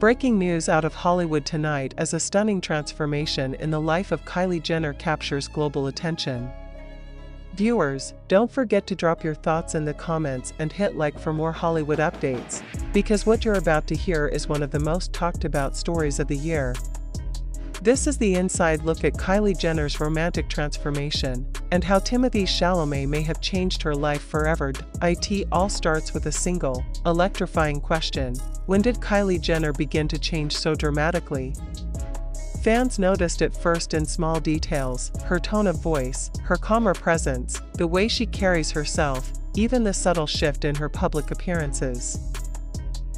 Breaking news out of Hollywood tonight as a stunning transformation in the life of Kylie Jenner captures global attention. Viewers, don't forget to drop your thoughts in the comments and hit like for more Hollywood updates, because what you're about to hear is one of the most talked about stories of the year. This is the inside look at Kylie Jenner's romantic transformation, and how Timothée Chalamet may have changed her life forever. It all starts with a single, electrifying question: when did Kylie Jenner begin to change so dramatically? Fans noticed it first in small details: her tone of voice, her calmer presence, the way she carries herself, even the subtle shift in her public appearances.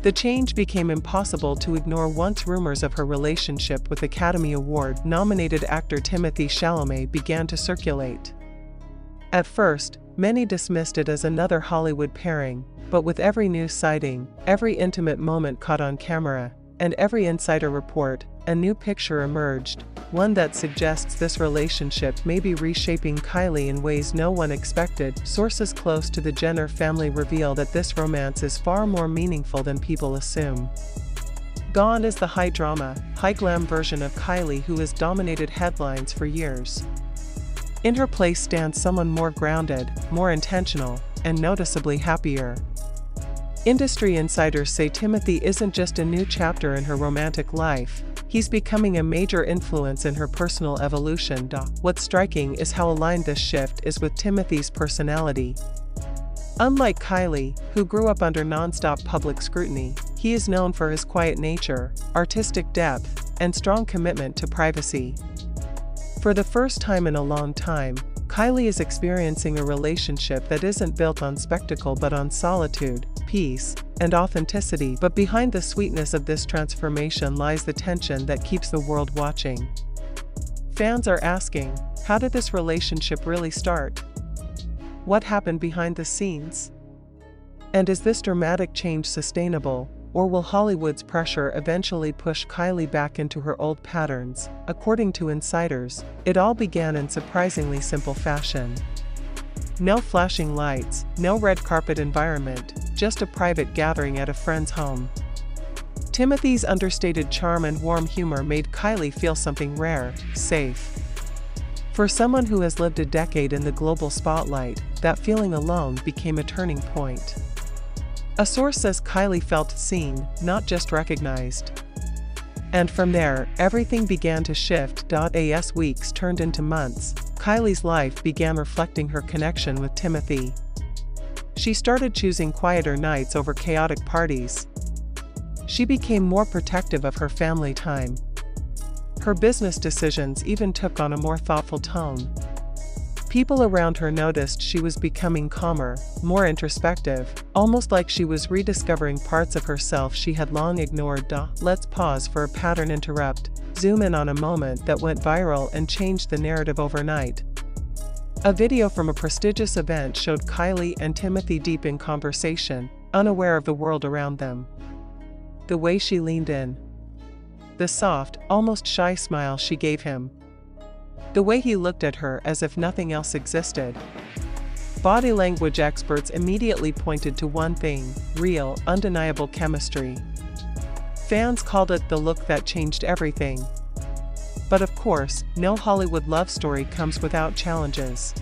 The change became impossible to ignore once rumors of her relationship with Academy Award-nominated actor Timothée Chalamet began to circulate. At first, many dismissed it as another Hollywood pairing, but with every new sighting, every intimate moment caught on camera, and every insider report, a new picture emerged, one that suggests this relationship may be reshaping Kylie in ways no one expected. Sources close to the Jenner family reveal that this romance is far more meaningful than people assume. Gone is the high drama, high glam version of Kylie who has dominated headlines for years. In her place stands someone more grounded, more intentional, and noticeably happier. Industry insiders say Timothee isn't just a new chapter in her romantic life, he's becoming a major influence in her personal evolution. What's striking is how aligned this shift is with Timothee's personality. Unlike Kylie, who grew up under non-stop public scrutiny, he is known for his quiet nature, artistic depth, and strong commitment to privacy. For the first time in a long time, Kylie is experiencing a relationship that isn't built on spectacle but on solitude, peace, and authenticity. But behind the sweetness of this transformation lies the tension that keeps the world watching. Fans are asking, how did this relationship really start? What happened behind the scenes? And is this dramatic change sustainable, or will Hollywood's pressure eventually push Kylie back into her old patterns? According to insiders, it all began in surprisingly simple fashion. No flashing lights, no red carpet environment, just a private gathering at a friend's home. Timothee's understated charm and warm humor made Kylie feel something rare, safe. For someone who has lived a decade in the global spotlight, that feeling alone became a turning point. A source says Kylie felt seen, not just recognized. And from there, everything began to shift. As weeks turned into months, Kylie's life began reflecting her connection with Timothee. She started choosing quieter nights over chaotic parties. She became more protective of her family time. Her business decisions even took on a more thoughtful tone. People around her noticed she was becoming calmer, more introspective, almost like she was rediscovering parts of herself she had long ignored. Let's pause for a pattern interrupt, zoom in on a moment that went viral and changed the narrative overnight. A video from a prestigious event showed Kylie and Timothee deep in conversation, unaware of the world around them. The way she leaned in. The soft, almost shy smile she gave him. The way he looked at her as if nothing else existed. Body language experts immediately pointed to one thing: real, undeniable chemistry. Fans called it the look that changed everything. But of course, no Hollywood love story comes without challenges.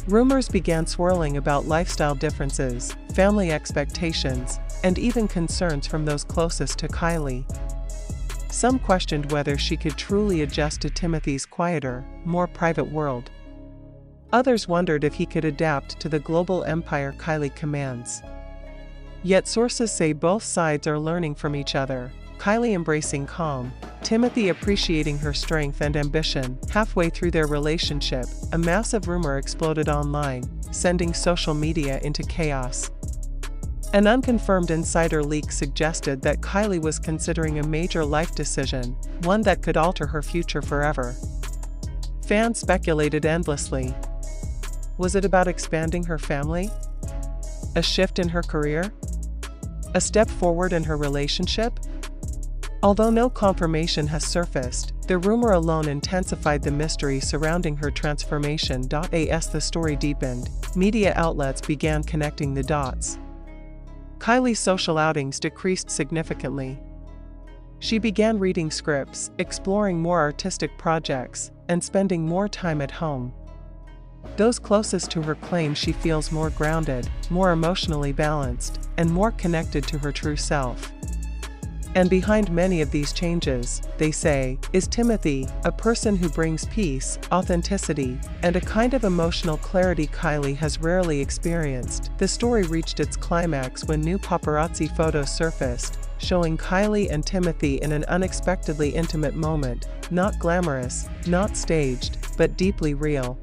Rumors began swirling about lifestyle differences, family expectations, and even concerns from those closest to Kylie. Some questioned whether she could truly adjust to Timothee's quieter, more private world. Others wondered if he could adapt to the global empire Kylie commands. Yet sources say both sides are learning from each other, Kylie embracing calm, Timothee appreciating her strength and ambition. Halfway through their relationship, a massive rumor exploded online, sending social media into chaos. An unconfirmed insider leak suggested that Kylie was considering a major life decision, one that could alter her future forever. Fans speculated endlessly. Was it about expanding her family? A shift in her career? A step forward in her relationship? Although no confirmation has surfaced, the rumor alone intensified the mystery surrounding her transformation. As the story deepened, media outlets began connecting the dots. Kylie's social outings decreased significantly. She began reading scripts, exploring more artistic projects, and spending more time at home. Those closest to her claim she feels more grounded, more emotionally balanced, and more connected to her true self. And behind many of these changes, they say, is Timothee, a person who brings peace, authenticity, and a kind of emotional clarity Kylie has rarely experienced. The story reached its climax when new paparazzi photos surfaced, showing Kylie and Timothee in an unexpectedly intimate moment, not glamorous, not staged, but deeply real.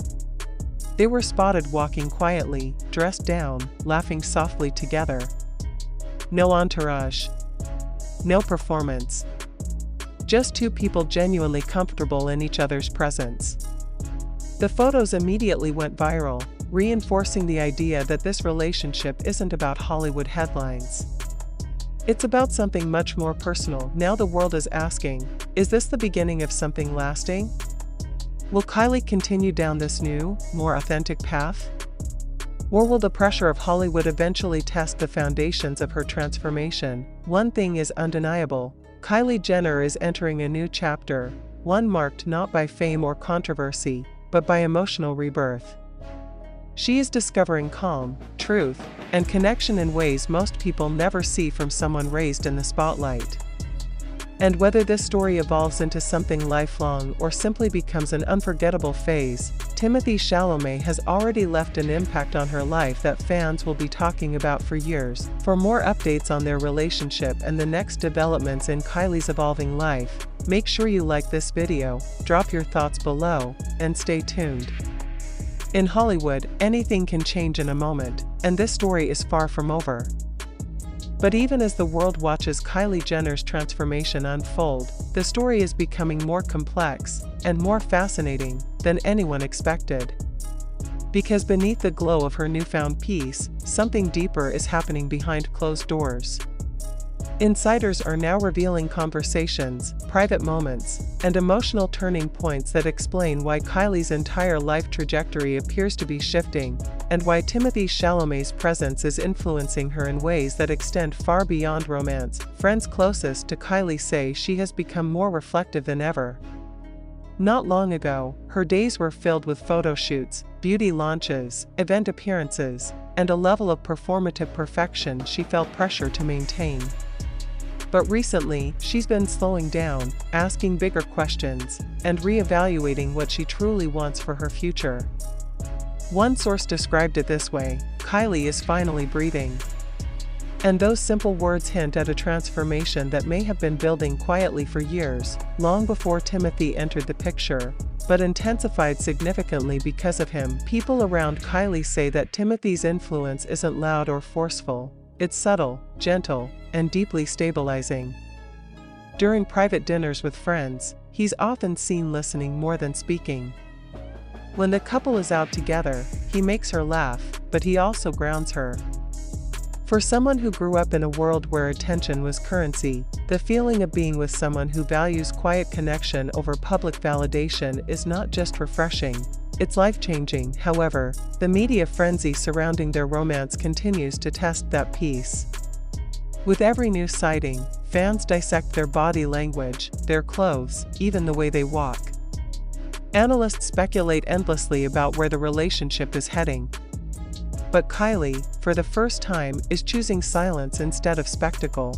They were spotted walking quietly, dressed down, laughing softly together. No entourage. No performance. Just two people genuinely comfortable in each other's presence. The photos immediately went viral, reinforcing the idea that this relationship isn't about Hollywood headlines. It's about something much more personal. Now the world is asking, is this the beginning of something lasting? Will Kylie continue down this new, more authentic path? Or will the pressure of Hollywood eventually test the foundations of her transformation? One thing is undeniable: Kylie Jenner is entering a new chapter, one marked not by fame or controversy, but by emotional rebirth. She is discovering calm, truth, and connection in ways most people never see from someone raised in the spotlight. And whether this story evolves into something lifelong or simply becomes an unforgettable phase, Timothée Chalamet has already left an impact on her life that fans will be talking about for years. For more updates on their relationship and the next developments in Kylie's evolving life, make sure you like this video, drop your thoughts below, and stay tuned. In Hollywood, anything can change in a moment, and this story is far from over. But even as the world watches Kylie Jenner's transformation unfold, the story is becoming more complex and more fascinating than anyone expected. Because beneath the glow of her newfound peace, something deeper is happening behind closed doors. Insiders are now revealing conversations, private moments, and emotional turning points that explain why Kylie's entire life trajectory appears to be shifting, and why Timothée Chalamet's presence is influencing her in ways that extend far beyond romance. Friends closest to Kylie say she has become more reflective than ever. Not long ago, her days were filled with photo shoots, beauty launches, event appearances, and a level of performative perfection she felt pressure to maintain. But recently, she's been slowing down, asking bigger questions, and reevaluating what she truly wants for her future. One source described it this way: Kylie is finally breathing. And those simple words hint at a transformation that may have been building quietly for years, long before Timothee entered the picture, but intensified significantly because of him. People around Kylie say that Timothee's influence isn't loud or forceful. It's subtle, gentle, and deeply stabilizing. During private dinners with friends, he's often seen listening more than speaking. When the couple is out together, he makes her laugh, but he also grounds her. For someone who grew up in a world where attention was currency, the feeling of being with someone who values quiet connection over public validation is not just refreshing, it's life-changing. However, the media frenzy surrounding their romance continues to test that peace. With every new sighting, fans dissect their body language, their clothes, even the way they walk. Analysts speculate endlessly about where the relationship is heading. But Kylie, for the first time, is choosing silence instead of spectacle.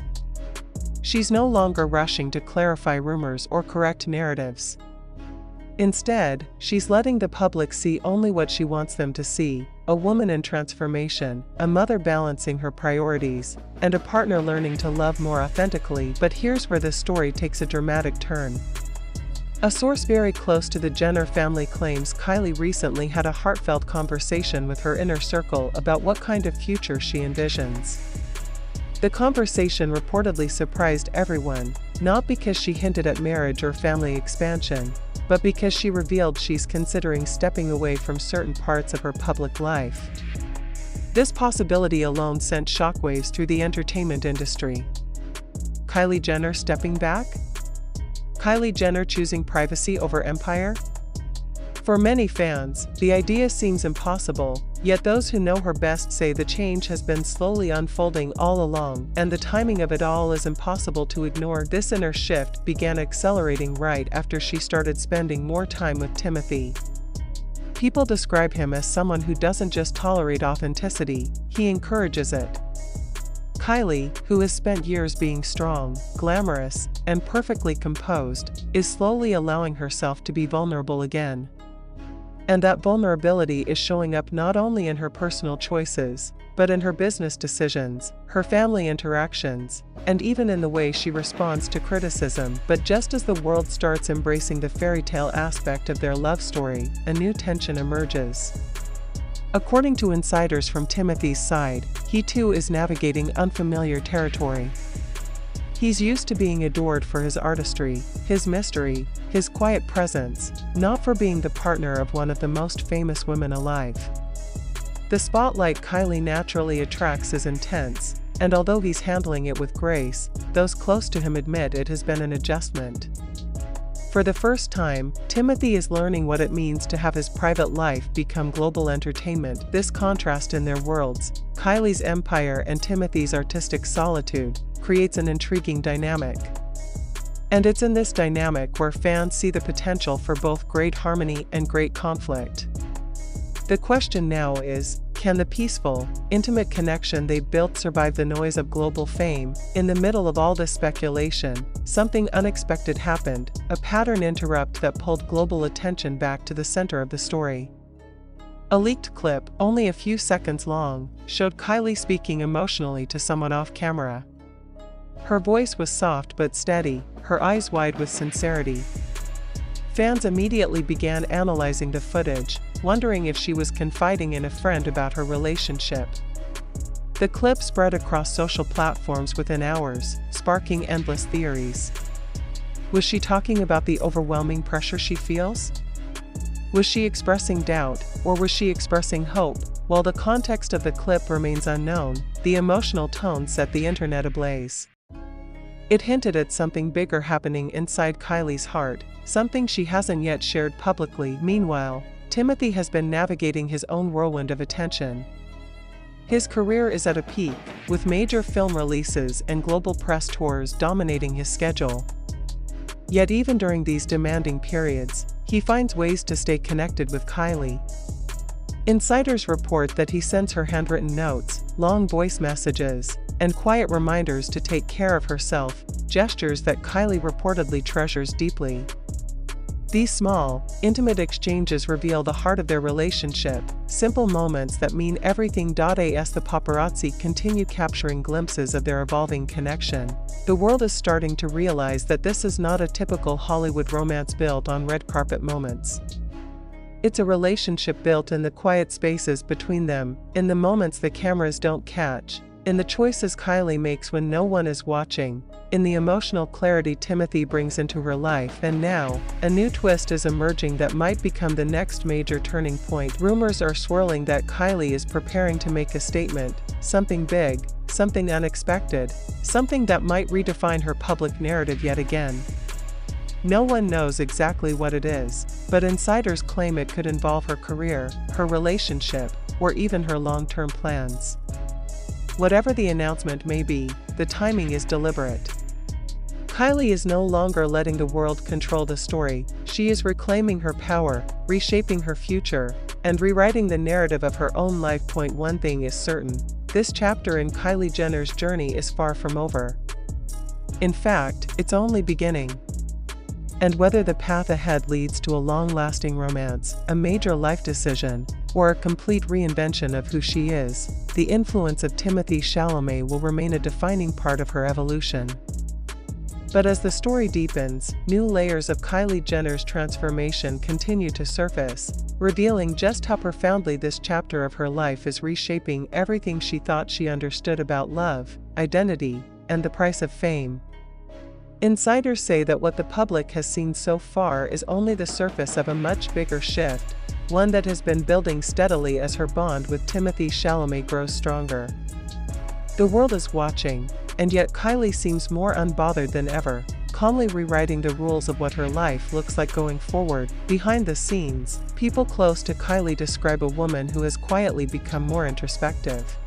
She's no longer rushing to clarify rumors or correct narratives. Instead, she's letting the public see only what she wants them to see: a woman in transformation, a mother balancing her priorities, and a partner learning to love more authentically. But here's where the story takes a dramatic turn. A source very close to the Jenner family claims Kylie recently had a heartfelt conversation with her inner circle about what kind of future she envisions. The conversation reportedly surprised everyone, not because she hinted at marriage or family expansion, but because she revealed she's considering stepping away from certain parts of her public life. This possibility alone sent shockwaves through the entertainment industry. Kylie Jenner stepping back? Kylie Jenner choosing privacy over empire? For many fans, the idea seems impossible, Yet those who know her best say the change has been slowly unfolding all along, and the timing of it all is impossible to ignore. This inner shift began accelerating right after she started spending more time with Timothee. People describe him as someone who doesn't just tolerate authenticity, he encourages it. Kylie, who has spent years being strong, glamorous, and perfectly composed, is slowly allowing herself to be vulnerable again. And that vulnerability is showing up not only in her personal choices, but in her business decisions, her family interactions, and even in the way she responds to criticism. But just as the world starts embracing the fairy tale aspect of their love story, a new tension emerges. According to insiders from Timothee's side, he too is navigating unfamiliar territory. He's used to being adored for his artistry, his mystery, his quiet presence, not for being the partner of one of the most famous women alive. The spotlight Kylie naturally attracts is intense, and although he's handling it with grace, those close to him admit it has been an adjustment. For the first time, Timothee is learning what it means to have his private life become global entertainment. This contrast in their worlds, Kylie's empire and Timothee's artistic solitude, creates an intriguing dynamic. And it's in this dynamic where fans see the potential for both great harmony and great conflict. The question now is, can the peaceful, intimate connection they've built survive the noise of global fame? In the middle of all this speculation, something unexpected happened, a pattern interrupt that pulled global attention back to the center of the story. A leaked clip, only a few seconds long, showed Kylie speaking emotionally to someone off camera. Her voice was soft but steady, her eyes wide with sincerity. Fans immediately began analyzing the footage, wondering if she was confiding in a friend about her relationship. The clip spread across social platforms within hours, sparking endless theories. Was she talking about the overwhelming pressure she feels? Was she expressing doubt, or was she expressing hope? While the context of the clip remains unknown, the emotional tone set the internet ablaze. It hinted at something bigger happening inside Kylie's heart, something she hasn't yet shared publicly. Meanwhile, Timothee has been navigating his own whirlwind of attention. His career is at a peak, with major film releases and global press tours dominating his schedule. Yet even during these demanding periods, he finds ways to stay connected with Kylie. Insiders report that he sends her handwritten notes, long voice messages, and quiet reminders to take care of herself, gestures that Kylie reportedly treasures deeply. These small, intimate exchanges reveal the heart of their relationship, simple moments that mean everything. As the paparazzi continue capturing glimpses of their evolving connection, the world is starting to realize that this is not a typical Hollywood romance built on red carpet moments. It's a relationship built in the quiet spaces between them, in the moments the cameras don't catch, in the choices Kylie makes when no one is watching, in the emotional clarity Timothee brings into her life. And now, a new twist is emerging that might become the next major turning point. Rumors are swirling that Kylie is preparing to make a statement, something big, something unexpected, something that might redefine her public narrative yet again. No one knows exactly what it is, but insiders claim it could involve her career, her relationship, or even her long-term plans. Whatever the announcement may be, the timing is deliberate. Kylie is no longer letting the world control the story, she is reclaiming her power, reshaping her future, and rewriting the narrative of her own life. One thing is certain, this chapter in Kylie Jenner's journey is far from over. In fact, it's only beginning. And whether the path ahead leads to a long-lasting romance, a major life decision, or a complete reinvention of who she is, the influence of Timothée Chalamet will remain a defining part of her evolution. But as the story deepens, new layers of Kylie Jenner's transformation continue to surface, revealing just how profoundly this chapter of her life is reshaping everything she thought she understood about love, identity, and the price of fame. Insiders say that what the public has seen so far is only the surface of a much bigger shift, one that has been building steadily as her bond with Timothée Chalamet grows stronger. The world is watching, and yet Kylie seems more unbothered than ever, calmly rewriting the rules of what her life looks like going forward. Behind the scenes, people close to Kylie describe a woman who has quietly become more introspective.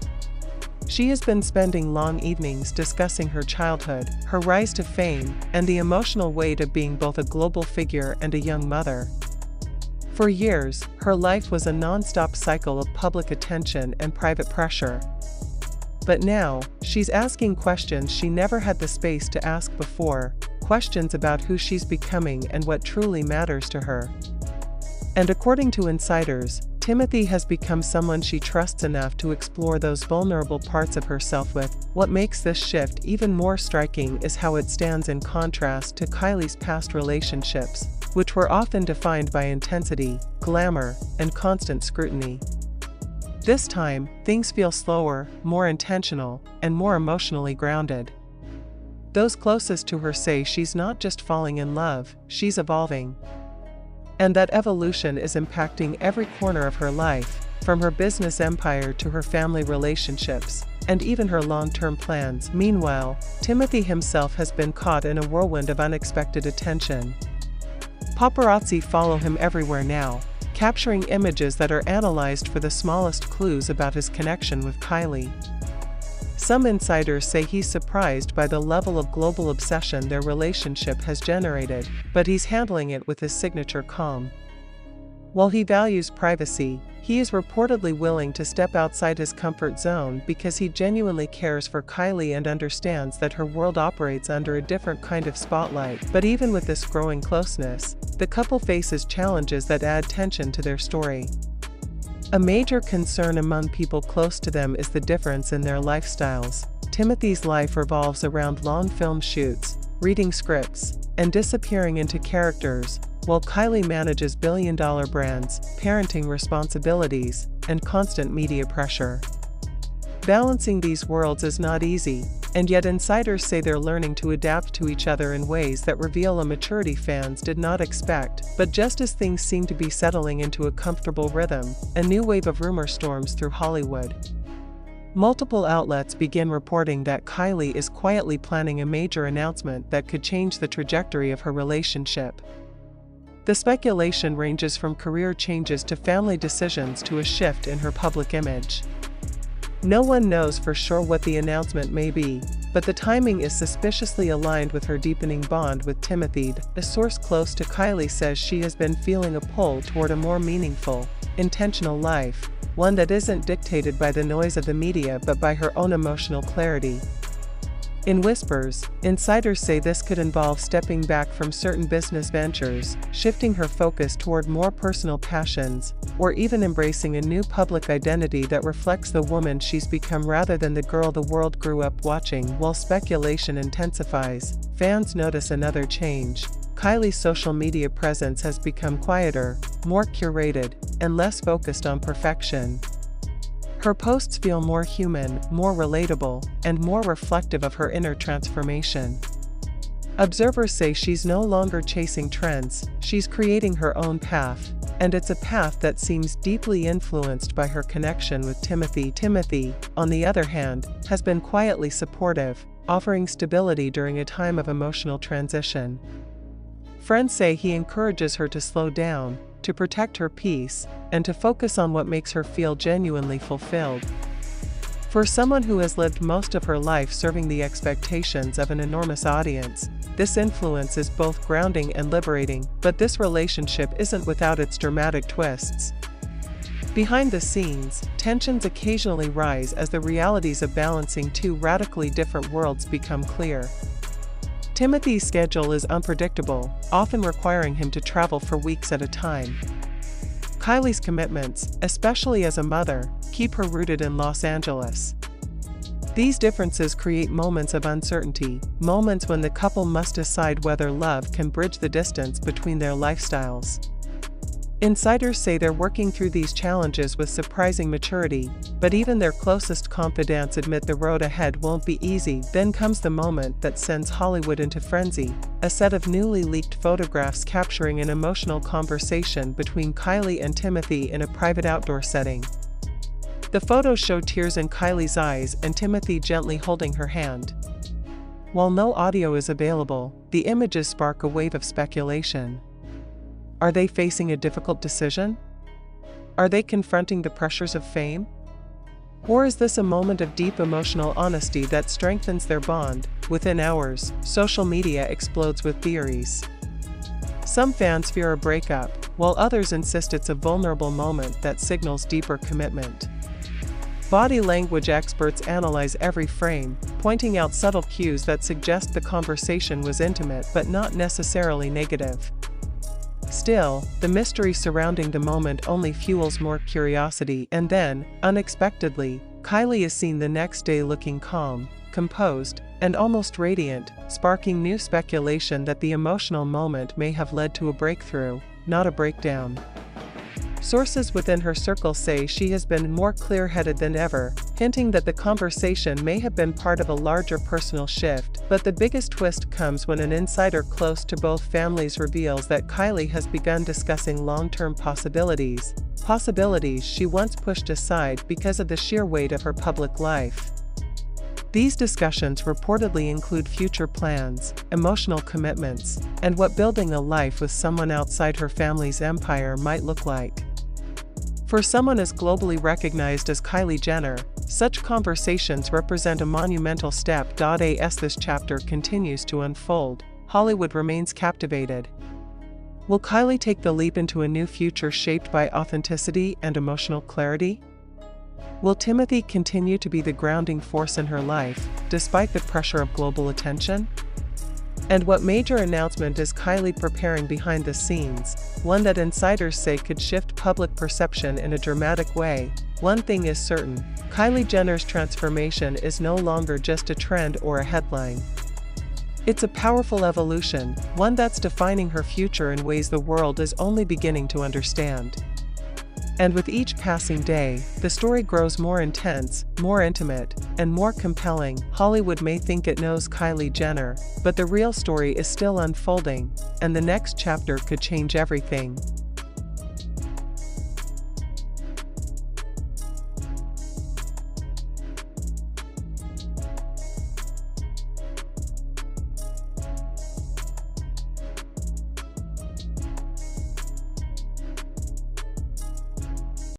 She has been spending long evenings discussing her childhood, her rise to fame, and the emotional weight of being both a global figure and a young mother. For years, her life was a non-stop cycle of public attention and private pressure. But now, she's asking questions she never had the space to ask before, questions about who she's becoming and what truly matters to her. And according to insiders, Timothee has become someone she trusts enough to explore those vulnerable parts of herself with. What makes this shift even more striking is how it stands in contrast to Kylie's past relationships, which were often defined by intensity, glamour, and constant scrutiny. This time, things feel slower, more intentional, and more emotionally grounded. Those closest to her say she's not just falling in love, she's evolving. And that evolution is impacting every corner of her life, from her business empire to her family relationships, and even her long-term plans. Meanwhile, Timothee himself has been caught in a whirlwind of unexpected attention. Paparazzi follow him everywhere now, capturing images that are analyzed for the smallest clues about his connection with Kylie. Some insiders say he's surprised by the level of global obsession their relationship has generated, but he's handling it with his signature calm. While he values privacy, he is reportedly willing to step outside his comfort zone because he genuinely cares for Kylie and understands that her world operates under a different kind of spotlight. But even with this growing closeness, the couple faces challenges that add tension to their story. A major concern among people close to them is the difference in their lifestyles. Timothee's life revolves around long film shoots, reading scripts, and disappearing into characters, while Kylie manages billion-dollar brands, parenting responsibilities, and constant media pressure. Balancing these worlds is not easy, and yet insiders say they're learning to adapt to each other in ways that reveal a maturity fans did not expect. But just as things seem to be settling into a comfortable rhythm, a new wave of rumor storms through Hollywood. Multiple outlets begin reporting that Kylie is quietly planning a major announcement that could change the trajectory of her relationship. The speculation ranges from career changes to family decisions to a shift in her public image. No one knows for sure what the announcement may be, but the timing is suspiciously aligned with her deepening bond with Timothee. A source close to Kylie says she has been feeling a pull toward a more meaningful, intentional life, one that isn't dictated by the noise of the media but by her own emotional clarity. In whispers, insiders say this could involve stepping back from certain business ventures, shifting her focus toward more personal passions, or even embracing a new public identity that reflects the woman she's become rather than the girl the world grew up watching. While speculation intensifies, fans notice another change. Kylie's social media presence has become quieter, more curated, and less focused on perfection. Her posts feel more human, more relatable, and more reflective of her inner transformation. Observers say she's no longer chasing trends, she's creating her own path, and it's a path that seems deeply influenced by her connection with Timothee. Timothee, on the other hand, has been quietly supportive, offering stability during a time of emotional transition. Friends say he encourages her to slow down, to protect her peace, and to focus on what makes her feel genuinely fulfilled. For someone who has lived most of her life serving the expectations of an enormous audience, this influence is both grounding and liberating. But this relationship isn't without its dramatic twists. Behind the scenes, tensions occasionally rise as the realities of balancing two radically different worlds become clear. Timothee's schedule is unpredictable, often requiring him to travel for weeks at a time. Kylie's commitments, especially as a mother, keep her rooted in Los Angeles. These differences create moments of uncertainty, moments when the couple must decide whether love can bridge the distance between their lifestyles. Insiders say they're working through these challenges with surprising maturity, but even their closest confidants admit the road ahead won't be easy. Then comes the moment that sends Hollywood into frenzy, a set of newly leaked photographs capturing an emotional conversation between Kylie and Timothee in a private outdoor setting. The photos show tears in Kylie's eyes and Timothee gently holding her hand. While no audio is available, the images spark a wave of speculation. Are they facing a difficult decision? Are they confronting the pressures of fame? Or is this a moment of deep emotional honesty that strengthens their bond? Within hours, social media explodes with theories. Some fans fear a breakup, while others insist it's a vulnerable moment that signals deeper commitment. Body language experts analyze every frame, pointing out subtle cues that suggest the conversation was intimate but not necessarily negative. Still, the mystery surrounding the moment only fuels more curiosity, and then, unexpectedly, Kylie is seen the next day looking calm, composed, and almost radiant, sparking new speculation that the emotional moment may have led to a breakthrough, not a breakdown. Sources within her circle say she has been more clear-headed than ever, hinting that the conversation may have been part of a larger personal shift. But the biggest twist comes when an insider close to both families reveals that Kylie has begun discussing long-term possibilities she once pushed aside because of the sheer weight of her public life. These discussions reportedly include future plans, emotional commitments, and what building a life with someone outside her family's empire might look like. For someone as globally recognized as Kylie Jenner, such conversations represent a monumental step. As this chapter continues to unfold, Hollywood remains captivated. Will Kylie take the leap into a new future shaped by authenticity and emotional clarity? Will Timothee continue to be the grounding force in her life, despite the pressure of global attention? And what major announcement is Kylie preparing behind the scenes, one that insiders say could shift public perception in a dramatic way? One thing is certain, Kylie Jenner's transformation is no longer just a trend or a headline. It's a powerful evolution, one that's defining her future in ways the world is only beginning to understand. And with each passing day, the story grows more intense, more intimate, and more compelling. Hollywood may think it knows Kylie Jenner, but the real story is still unfolding, and the next chapter could change everything.